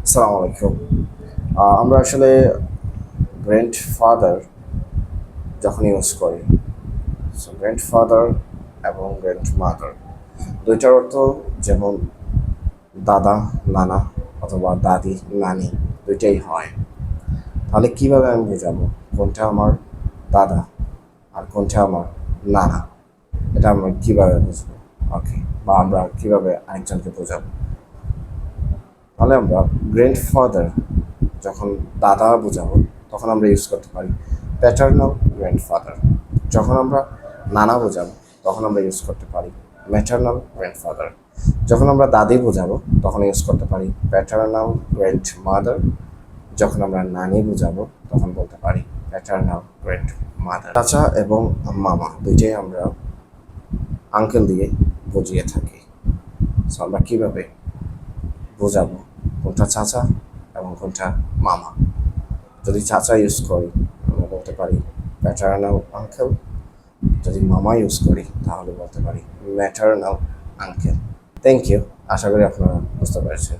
আসসালামু আলাইকুম। আমরা আসলে গ্র্যান্ডফাদার যখন ইউজ করি, সো গ্র্যান্ডফাদার এবং গ্র্যান্ডমাদার দুইটার অর্থ যেমন দাদা, নানা অথবা দাদি, নানি দুইটাই হয়। তাহলে কিভাবে আমি বোঝাবো কোনটা আমার দাদা আর কোনটা আমার নানা? এটা আমরা কিভাবে বুঝবো? ওকে, বা আমরা কিভাবে আরেকজনকে বোঝাবো? তাহলে আমরা গ্র্যান্ডফাদার যখন দাদা বোঝাবো তখন আমরা ইউজ করতে পারি প্যাটার্নাল গ্র্যান্ডফাদার। যখন আমরা নানা বোঝাবো তখন আমরা ইউজ করতে পারি ম্যাটার্নাল গ্র্যান্ডফাদার। যখন আমরা দাদি বোঝাবো তখন ইউজ করতে পারি প্যাটার্নাল গ্র্যান্ডমাদার। যখন আমরা নানি বোঝাবো তখন বলতে পারি প্যাটার্নাল গ্র্যান্ডমাদার। চাচা এবং মামা দুইটাই আমরা আঙ্কেল দিয়ে বুঝিয়ে থাকি। সো আমরা কীভাবে বোঝাবো কোনটা চাচা এবং কোনটা মামা? যদি চাচা ইউজ করি আমরা বলতে পারি প্যাটার্নাল আঙ্কেল, যদি মামা ইউজ করি তাহলে বলতে পারি ম্যাটার্নাল আঙ্কেল। থ্যাংক ইউ, আশা করি আপনারা বুঝতে পেরেছেন।